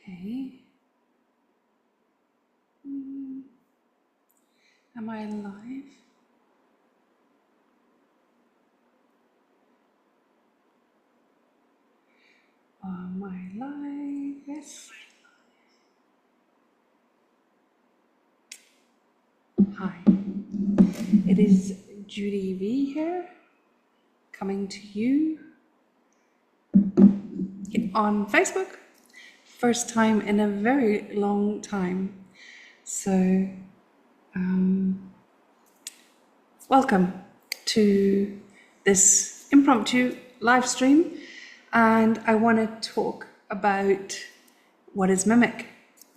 Okay. Am I live? Am I live? Yes. Hi. It is Judy V here, coming to you on Facebook. First time in a very long time. So, welcome to this impromptu live stream. And I want to talk about what is Mimic,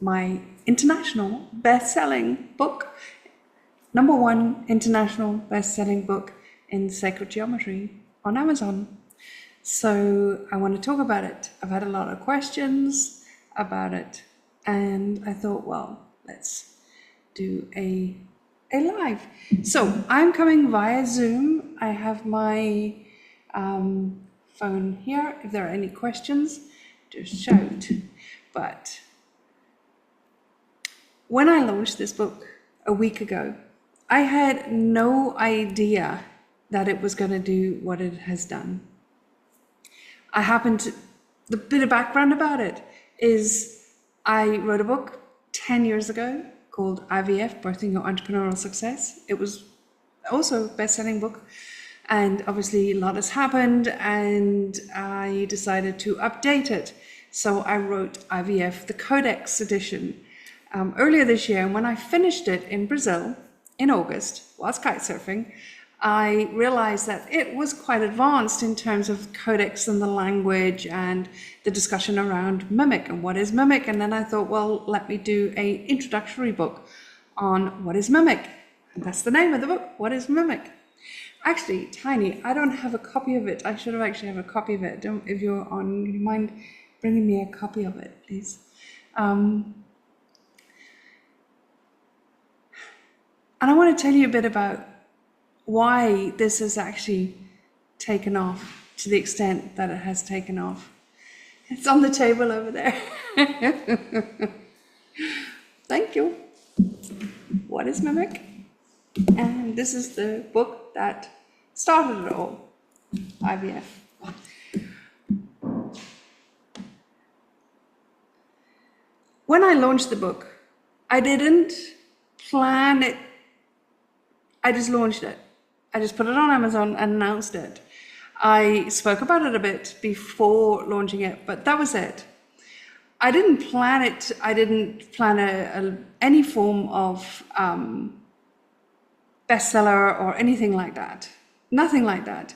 my international best-selling book, #1 international best-selling book in sacred geometry on Amazon. So I want to talk about it. I've had a lot of questions about it, and I thought, well, let's do a live. So I'm coming via Zoom. I have my phone here. If there are any questions, just shout. But when I launched this book a week ago, I had no idea that it was going to do what it has done. The bit of background about it is I wrote a book 10 years ago called IVF, Birthing Your Entrepreneurial Success. It was also a best-selling book. And obviously a lot has happened, and I decided to update it. So I wrote IVF, the codex edition, earlier this year. And when I finished it in Brazil in August, whilst kite surfing, I realized that it was quite advanced in terms of codex and the language and the discussion around Mimic and what is Mimic. And then I thought, well, let me do an introductory book on what is Mimic. And that's the name of the book, What is Mimic? Actually, Tiny, I don't have a copy of it. I should have actually have a copy of it. If you're on, do you mind bringing me a copy of it, please? And I want to tell you a bit about why this has actually taken off to the extent that it has taken off. It's on the table over there. Thank you. What is Mimic? And this is the book that started it all, IVF. When I launched the book, I didn't plan it. I just launched it. I just put it on Amazon and announced it. I spoke about it a bit before launching it, but that was it. I didn't plan it. I didn't plan any form of bestseller or anything like that. Nothing like that.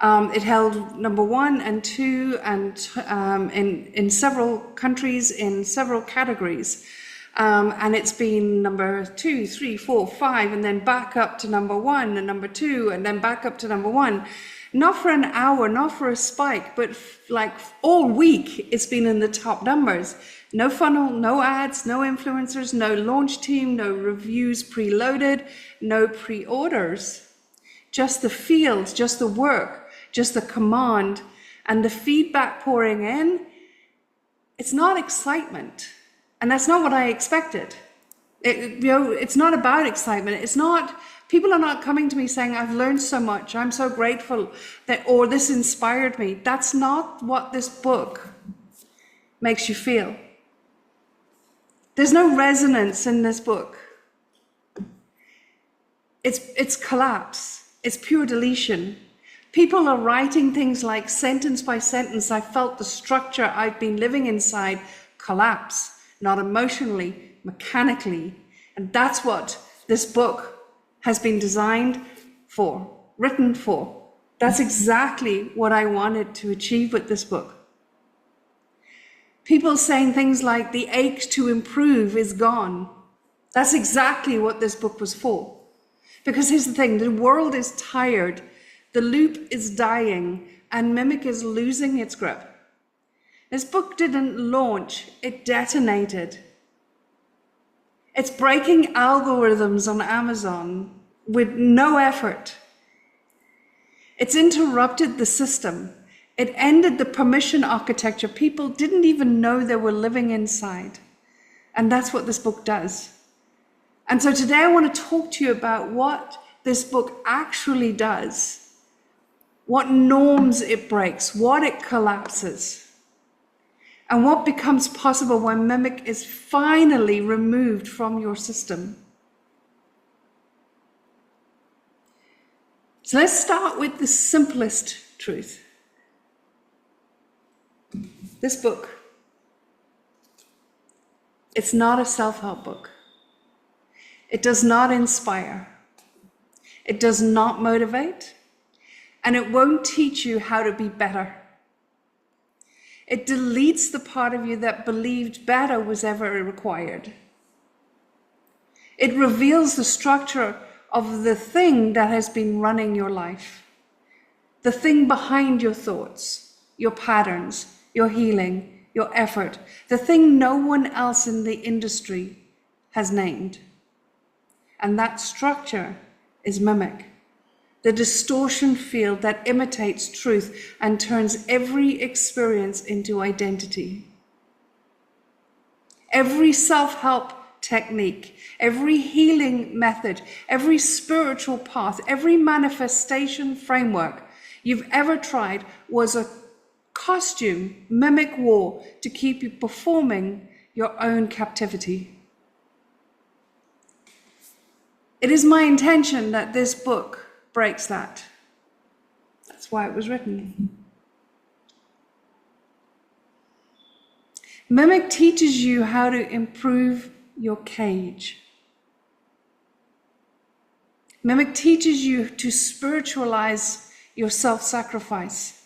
It held #1 and 2 and in several countries in several categories. And it's been #2, 3, 4, 5, and then back up to #1 and #2, and then back up to #1. Not for an hour, not for a spike, but like all week it's been in the top numbers. No funnel, no ads, no influencers, no launch team, no reviews preloaded, no pre-orders. Just the field, just the work, just the command, and the feedback pouring in. It's not excitement. And that's not what I expected. It's not about excitement. It's not, people are not coming to me saying, I've learned so much, I'm so grateful, or this inspired me. That's not what this book makes you feel. There's no resonance in this book. It's collapse. It's pure deletion. People are writing things like sentence by sentence, I felt the structure I've been living inside collapse. Not emotionally, mechanically. And that's what this book has been designed for, written for. That's exactly what I wanted to achieve with this book. People saying things like the ache to improve is gone. That's exactly what this book was for. Because here's the thing, the world is tired, the loop is dying, and Mimic is losing its grip. This book didn't launch, it detonated. It's breaking algorithms on Amazon with no effort. It's interrupted the system. It ended the permission architecture. People didn't even know they were living inside. And that's what this book does. And so today I want to talk to you about what this book actually does, what norms it breaks, what it collapses, and what becomes possible when mimic is finally removed from your system. So let's start with the simplest truth. This book, it's not a self-help book. It does not inspire. It does not motivate. And it won't teach you how to be better. It deletes the part of you that believed better was ever required. It reveals the structure of the thing that has been running your life, the thing behind your thoughts, your patterns, your healing, your effort, the thing no one else in the industry has named. And that structure is mimic, the distortion field that imitates truth and turns every experience into identity. Every self-help technique, every healing method, every spiritual path, every manifestation framework you've ever tried was a costume, mimic war to keep you performing your own captivity. It is my intention that this book breaks that. That's why it was written. Mimic teaches you how to improve your cage. Mimic teaches you to spiritualize your self-sacrifice.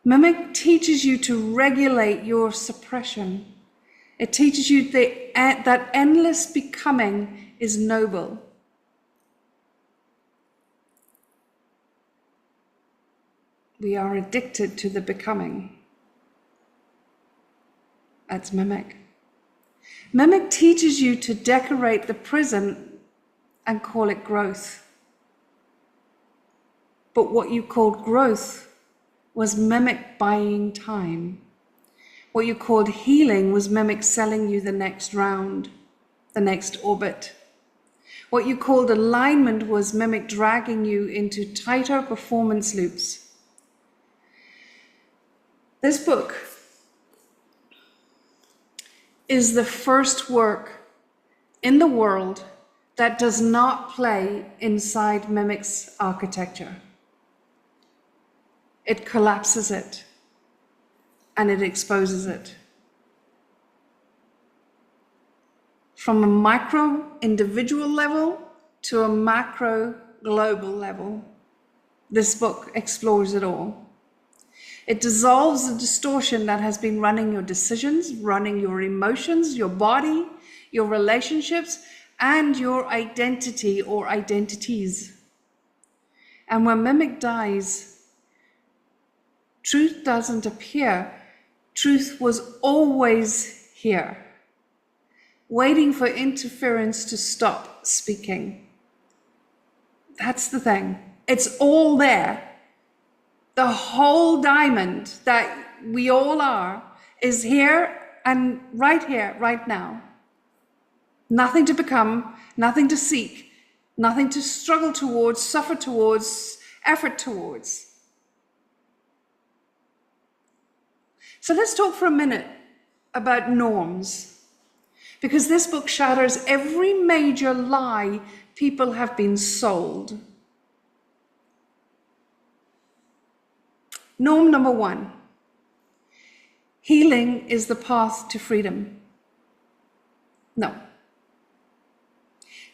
Mimic teaches you to regulate your suppression. It teaches you that endless becoming is noble. We are addicted to the becoming. That's mimic. Mimic teaches you to decorate the prison and call it growth. But what you called growth was mimic buying time. What you called healing was mimic selling you the next round, the next orbit. What you called alignment was mimic dragging you into tighter performance loops. This book is the first work in the world that does not play inside mimic's architecture. It collapses it and it exposes it. From a micro individual level to a macro global level, this book explores it all. It dissolves the distortion that has been running your decisions, running your emotions, your body, your relationships, and your identity or identities. And when mimic dies, truth doesn't appear. Truth was always here, waiting for interference to stop speaking. That's the thing. It's all there. The whole diamond that we all are is here and right now. Nothing to become, nothing to seek, nothing to struggle towards, suffer towards, effort towards. So let's talk for a minute about norms, because this book shatters every major lie people have been sold. Norm number 1, healing is the path to freedom. No.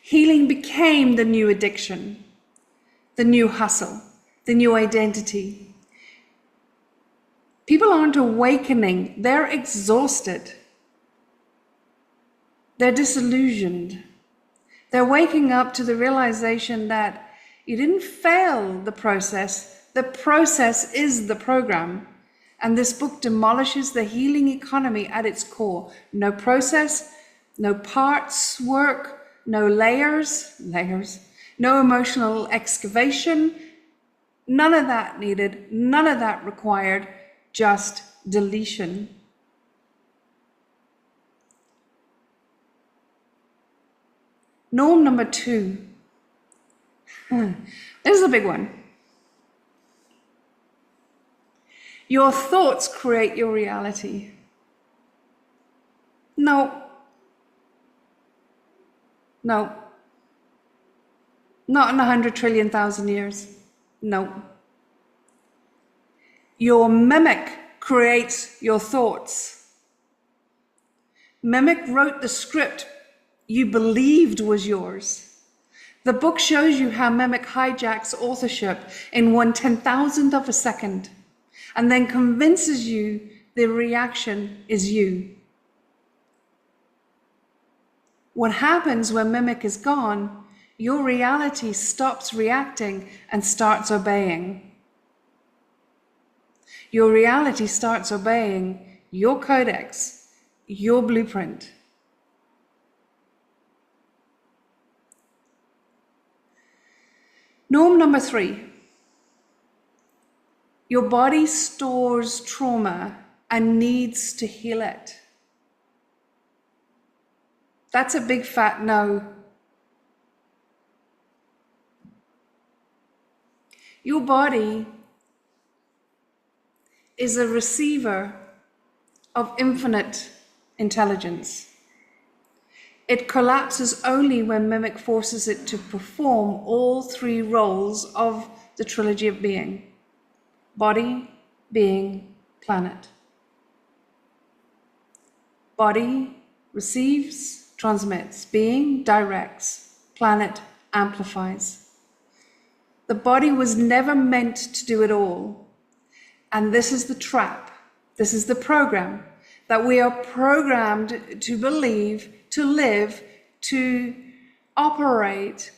Healing became the new addiction, the new hustle, the new identity. People aren't awakening, they're exhausted. They're disillusioned. They're waking up to the realization that you didn't fail the process is the program. And this book demolishes the healing economy at its core. No process, no parts work, no layers, no emotional excavation, None of that needed, none of that required, just deletion. Norm number 2. This is a big one. Your thoughts create your reality. No. No. Not in 100 trillion thousand years. No. Your mimic creates your thoughts. Mimic wrote the script you believed was yours. The book shows you how mimic hijacks authorship in 1/10,000th of a second and then convinces you the reaction is you. What happens when mimic is gone, your reality stops reacting and starts obeying. Your reality starts obeying your codex, your blueprint. Norm number 3. Your body stores trauma and needs to heal it. That's a big fat no. Your body is a receiver of infinite intelligence. It collapses only when mimic forces it to perform all 3 roles of the Trilogy of Being: body, being, planet. Body receives, transmits. Being directs. Planet amplifies. The body was never meant to do it all. And this is the trap. This is the program that we are programmed to believe, to live, to operate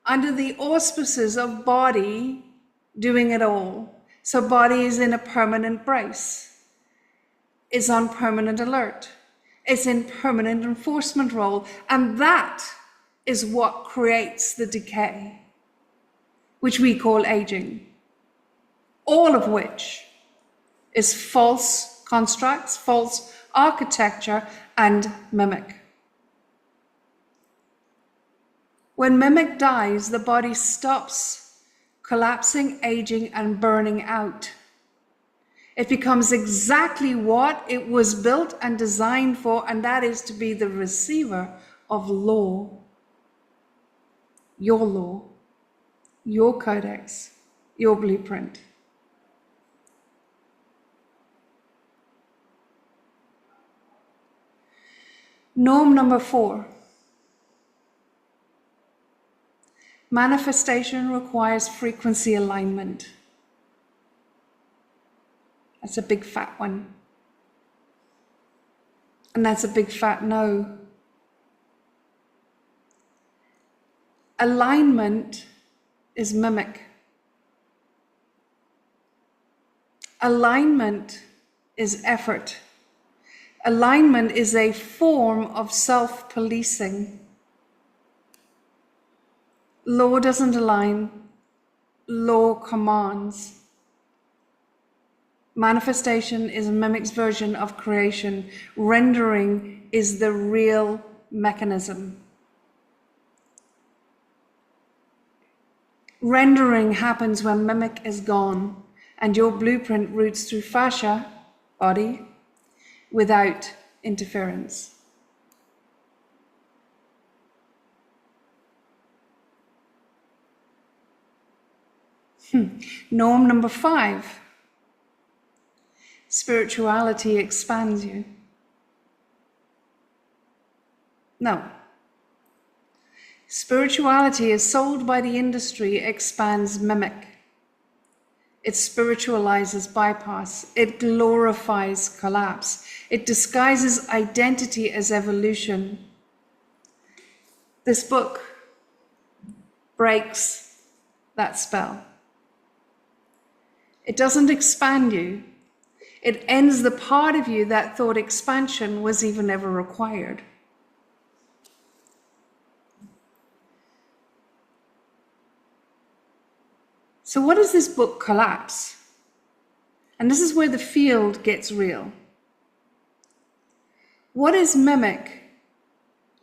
under the auspices of body doing it all. So body is in a permanent brace, is on permanent alert, is in permanent enforcement role, and that is what creates the decay, which we call aging, all of which is false constructs, false architecture, and mimic. When mimic dies, the body stops collapsing, aging, and burning out. It becomes exactly what it was built and designed for, and that is to be the receiver of law. Your law, your codex, your blueprint. Norm number 4. Manifestation requires frequency alignment. That's a big fat one. And that's a big fat no. Alignment is mimic. Alignment is effort. Alignment is a form of self-policing. Law doesn't align, law commands. Manifestation is a mimic's version of creation. Rendering is the real mechanism. Rendering happens when mimic is gone and your blueprint routes through fascia, body, without interference. Norm number 5. Spirituality expands you. No. Spirituality is sold by the industry, expands mimic. It spiritualizes bypass. It glorifies collapse. It disguises identity as evolution. This book breaks that spell. It doesn't expand you. It ends the part of you that thought expansion was even ever required. So what does this book collapse? And this is where the field gets real. What is mimic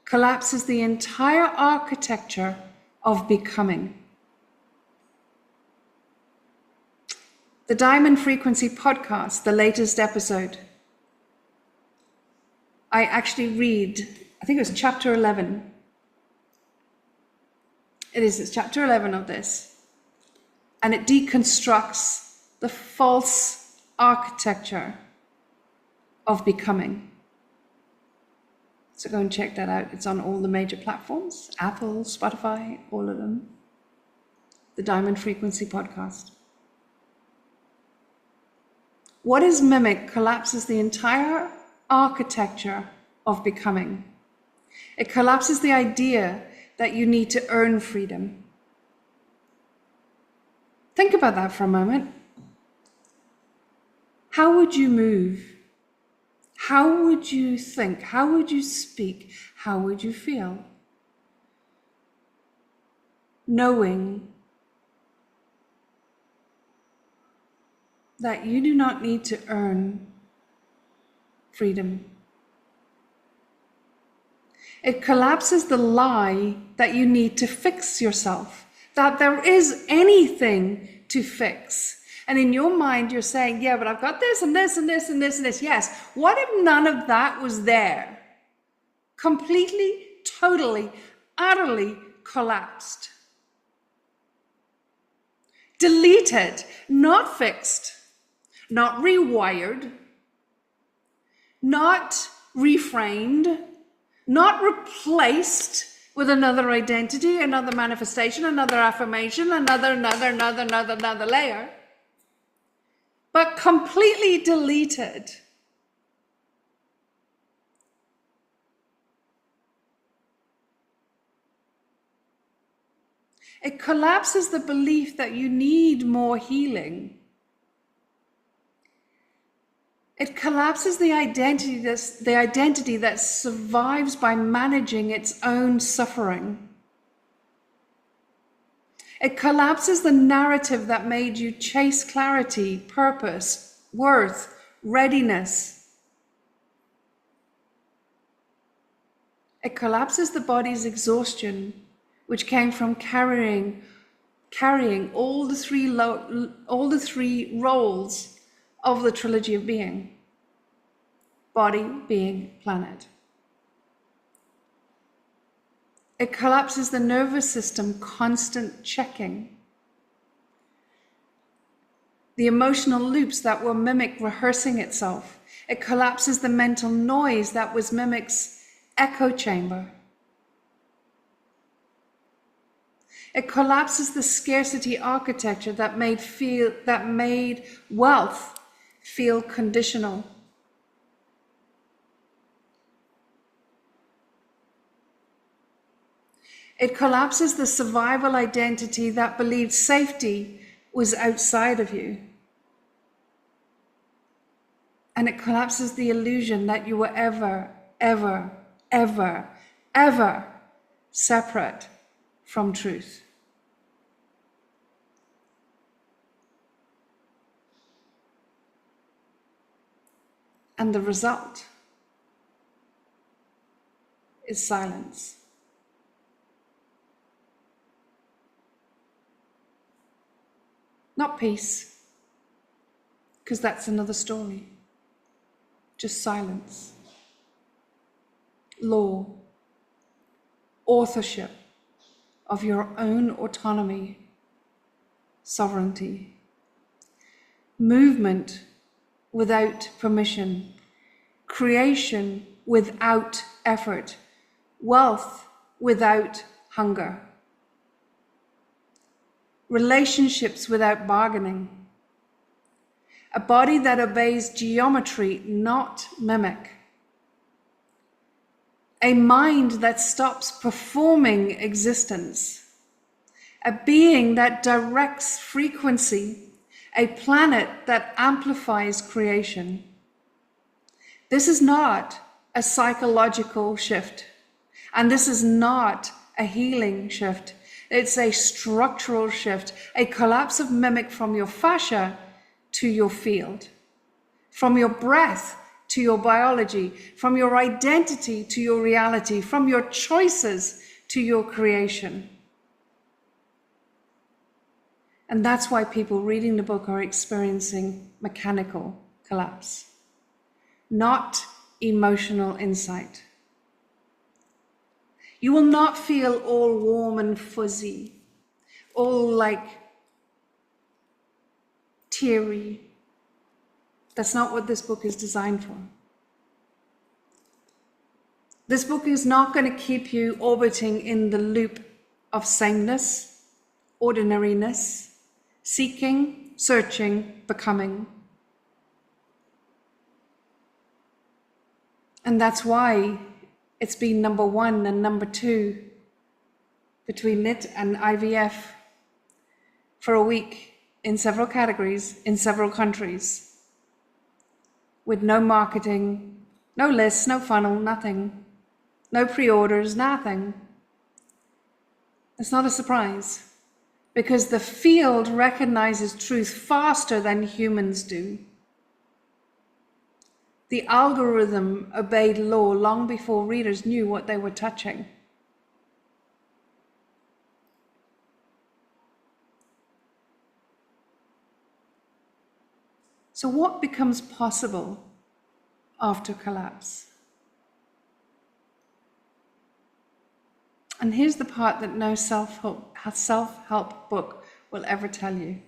collapses the entire architecture of becoming. The Diamond Frequency podcast, the latest episode, I actually read, I think it was chapter 11. It's chapter 11 of this. And it deconstructs the false architecture of becoming. So go and check that out. It's on all the major platforms, Apple, Spotify, all of them. The Diamond Frequency podcast. What is mimic collapses the entire architecture of becoming. It collapses the idea that you need to earn freedom. Think about that for a moment. How would you move? How would you think? How would you speak? How would you feel? Knowing that you do not need to earn freedom. It collapses the lie that you need to fix yourself, that there is anything to fix. And in your mind, you're saying, yeah, but I've got this and this and this and this and this. Yes. What if none of that was there? Completely, totally, utterly collapsed. Deleted, not fixed, not rewired, not reframed, not replaced with another identity, another manifestation, another affirmation, another layer, but completely deleted. It collapses the belief that you need more healing. It collapses the identity that survives by managing its own suffering. It collapses the narrative that made you chase clarity, purpose, worth, readiness. It collapses the body's exhaustion, which came from carrying all the three roles of the Trilogy of Being: body, being, planet. It collapses the nervous system constant checking. The emotional loops that were mimic rehearsing itself. It collapses the mental noise that was mimic's echo chamber. It collapses the scarcity architecture that made wealth feel conditional. It collapses the survival identity that believed safety was outside of you. And it collapses the illusion that you were ever separate from truth. And the result is silence. Not peace, because that's another story. Just silence. Law. Authorship of your own autonomy. Sovereignty. Movement without permission. Creation without effort. Wealth without hunger. Relationships without bargaining. A body that obeys geometry, not mimic. A mind that stops performing existence. A being that directs frequency. A planet that amplifies creation. This is not a psychological shift, and this is not a healing shift. It's a structural shift, a collapse of mimic from your fascia to your field, from your breath to your biology, from your identity to your reality, from your choices to your creation. And that's why people reading the book are experiencing mechanical collapse, not emotional insight. You will not feel all warm and fuzzy, all like teary. That's not what this book is designed for. This book is not going to keep you orbiting in the loop of sameness, ordinariness, seeking, searching, becoming. And that's why it's been number 1 and number 2 between it and IVF for a week in several categories, in several countries, with no marketing, no lists, no funnel, nothing, no pre-orders, nothing. It's not a surprise, because the field recognizes truth faster than humans do. The algorithm obeyed law long before readers knew what they were touching. So what becomes possible after collapse? And here's the part that no self-help book will ever tell you.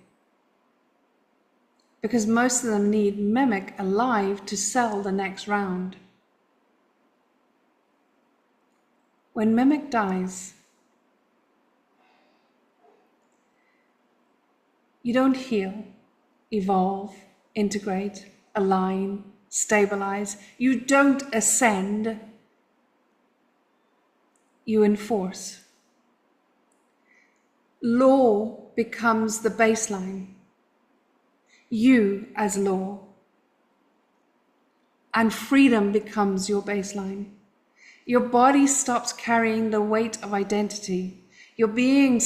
Because most of them need mimic alive to sell the next round. When mimic dies, you don't heal, evolve, integrate, align, stabilize. You don't ascend, you enforce. Law becomes the baseline. You as law. And freedom becomes your baseline. Your body stops carrying the weight of identity. Your being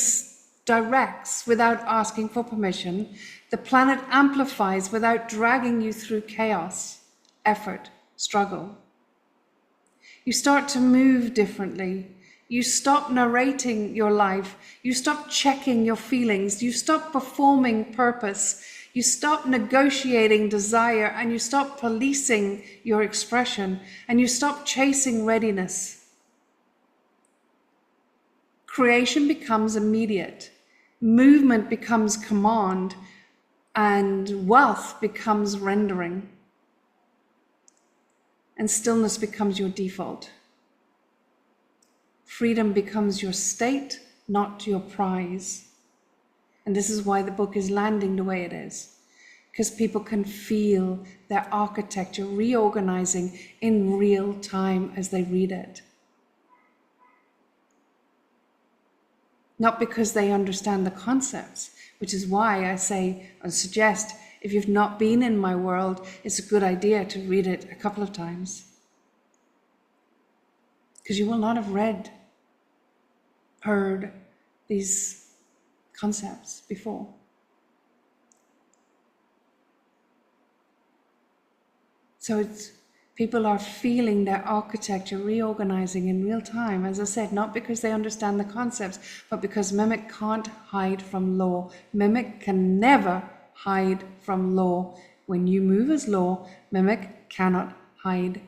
directs without asking for permission. The planet amplifies without dragging you through chaos, effort, struggle. You start to move differently. You stop narrating your life. You stop checking your feelings. You stop performing purpose. You stop negotiating desire, and you stop policing your expression, and you stop chasing readiness. Creation becomes immediate. Movement becomes command, and wealth becomes rendering. And stillness becomes your default. Freedom becomes your state, not your prize. And this is why the book is landing the way it is. Because people can feel their architecture reorganizing in real time as they read it. Not because they understand the concepts, which is why I say or suggest, if you've not been in my world, it's a good idea to read it a couple of times. Because you will not have heard these concepts before. So people are feeling their architecture reorganizing in real time, as I said, not because they understand the concepts, but because mimic can't hide from law. Mimic can never hide from law. When you move as law, mimic cannot hide.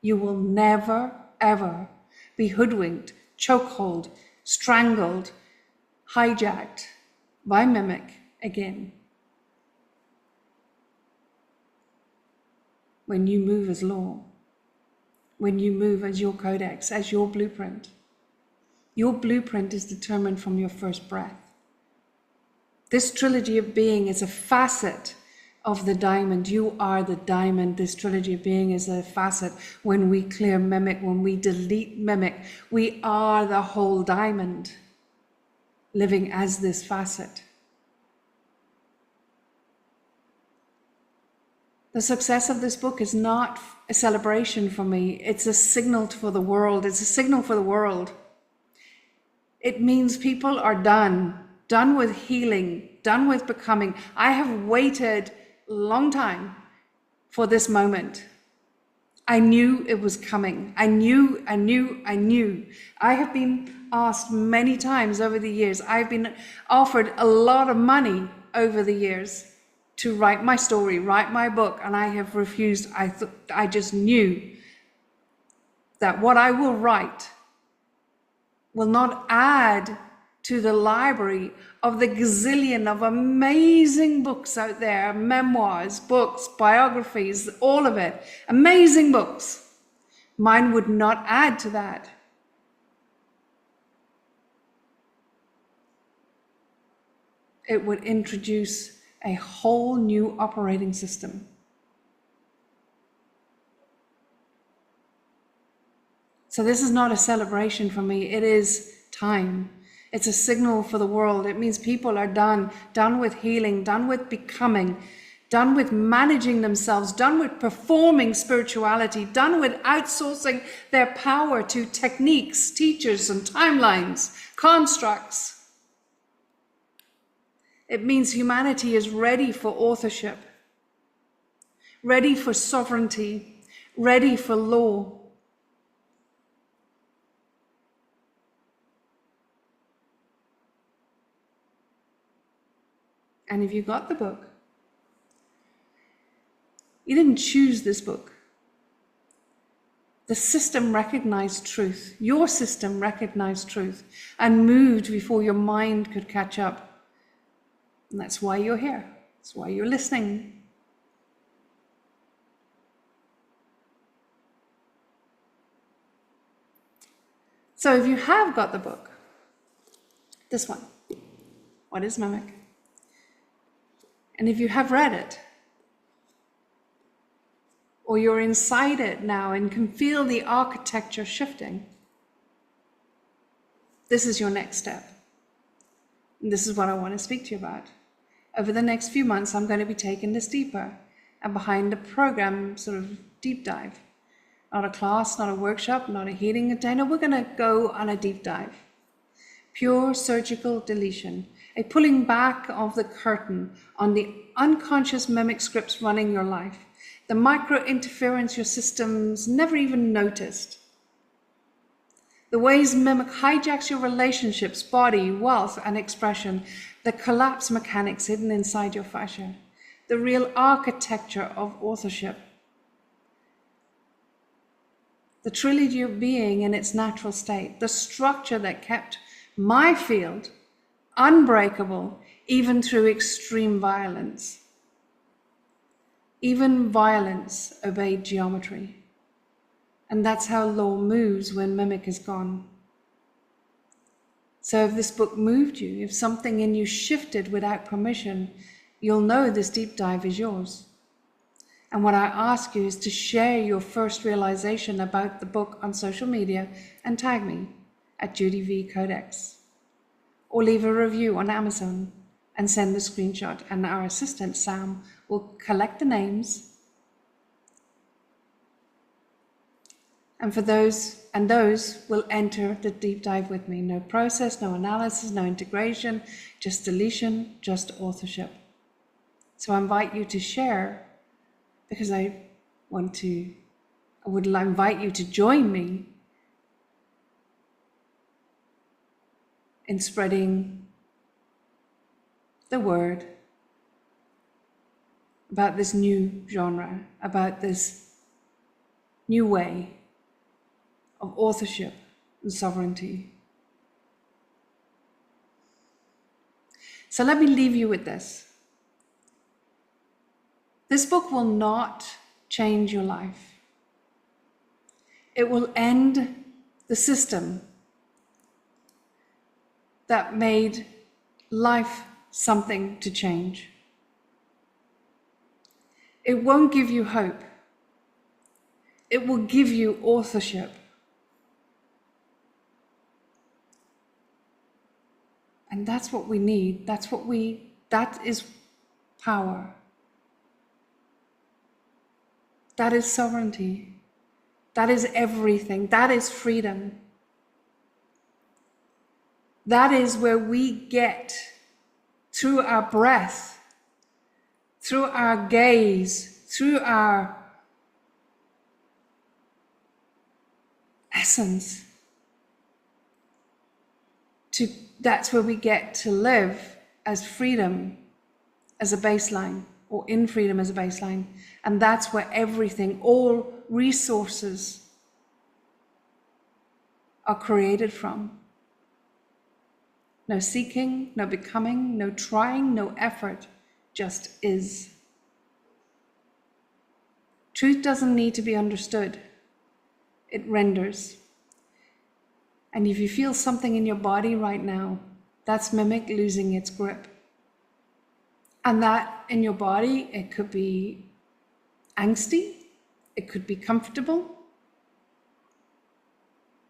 You will never, ever be hoodwinked, chokehold, strangled, hijacked by mimic again. When you move as law, when you move as your codex, as your blueprint is determined from your first breath. This trilogy of being is a facet of the diamond. You are the diamond. This trilogy of being is a facet. When we clear mimic, when we delete mimic, we are the whole diamond, living as this facet. The success of this book is not a celebration for me. It's a signal for the world. It's a signal for the world. It means people are done with healing, done with becoming. I have waited a long time for this moment. I knew it was coming. I knew. I have been asked many times over the years. I've been offered a lot of money over the years to write my story, write my book, and I have refused. I just knew that what I will write will not add to the library of the gazillion of amazing books out there, memoirs, books, biographies, all of it, amazing books. Mine would not add to that. It would introduce a whole new operating system. So this is not a celebration for me. It is time. It's a signal for the world. It means people are done with healing, done with becoming, done with managing themselves, done with performing spirituality, done with outsourcing their power to techniques, teachers, and timelines, constructs. It means humanity is ready for authorship, ready for sovereignty, ready for law. And if you got the book, you didn't choose this book. The system recognized truth. Your system recognized truth and moved before your mind could catch up. And that's why you're here. That's why you're listening. So if you have got the book, this one, What is Mimic? And if you have read it, or you're inside it now and can feel the architecture shifting, this is your next step. And this is what I want to speak to you about. Over the next few months, I'm going to be taking this deeper and behind the program sort of deep dive. Not a class, not a workshop, not a healing container. We're going to go on a deep dive. Pure surgical deletion, a pulling back of the curtain on the unconscious mimic scripts running your life, the micro interference your systems never even noticed, the ways mimic hijacks your relationships, body, wealth, and expression, the collapse mechanics hidden inside your fascia, the real architecture of authorship, the Trilogy of Being in its natural state, the structure that kept my field unbreakable even through extreme violence. Even violence obeyed geometry. And that's how law moves when mimic is gone. So if this book moved you, if something in you shifted without permission, you'll know this deep dive is yours. And what I ask you is to share your first realization about the book on social media and tag me at Judy V Codex. Or leave a review on Amazon and send the screenshot, and our assistant Sam will collect the names. And for those will enter the deep dive with me. No process, no analysis, no integration, just deletion, just authorship. So I invite you to share, because I would invite you to join me in spreading the word about this new genre, about this new way of authorship and sovereignty. So let me leave you with this. This book will not change your life. It will end the system that made life something to change. It won't give you hope. It will give you authorship. And that's what we need. That is power. That is sovereignty. That is everything. That is freedom. That is where we get, through our breath, through our gaze, through our essence, that's where we get to live as freedom as a baseline, or in freedom as a baseline. And that's where everything, all resources are created from. No seeking, no becoming, no trying, no effort, just is. Truth doesn't need to be understood. It renders. And if you feel something in your body right now, that's mimic losing its grip. And that in your body, it could be angsty, it could be comfortable.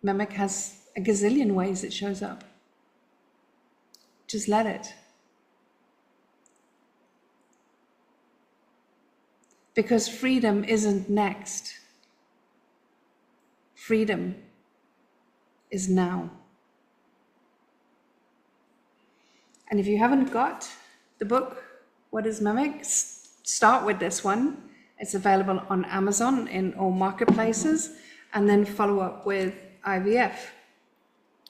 Mimic has a gazillion ways it shows up. Just let it. Because freedom isn't next. Freedom is now. And if you haven't got the book, What is Mimic? Start with this one. It's available on Amazon in all marketplaces, and then follow up with IVF,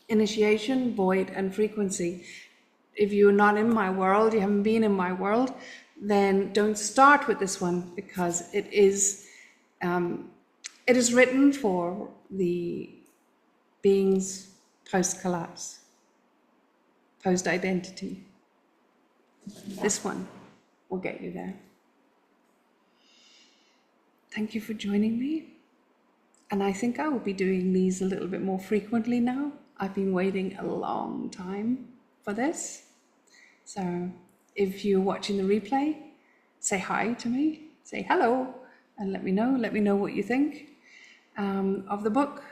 initiation, void, and frequency. If you're not in my world, you haven't been in my world, then don't start with this one, because it is written for the beings post-collapse, post-identity. This one will get you there. Thank you for joining me. And I think I will be doing these a little bit more frequently now. I've been waiting a long time for this. So if you're watching the replay, say hi to me, say hello, and let me know what you think of the book.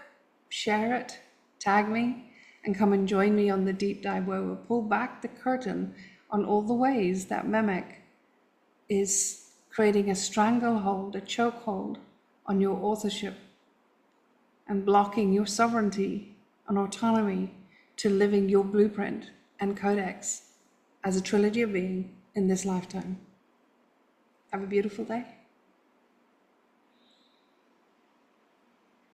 Share it, tag me, and come and join me on the deep dive, where we'll pull back the curtain on all the ways that mimic is creating a stranglehold, a chokehold on your authorship, and blocking your sovereignty and autonomy to living your blueprint and codex as a trilogy of being in this lifetime. Have a beautiful day.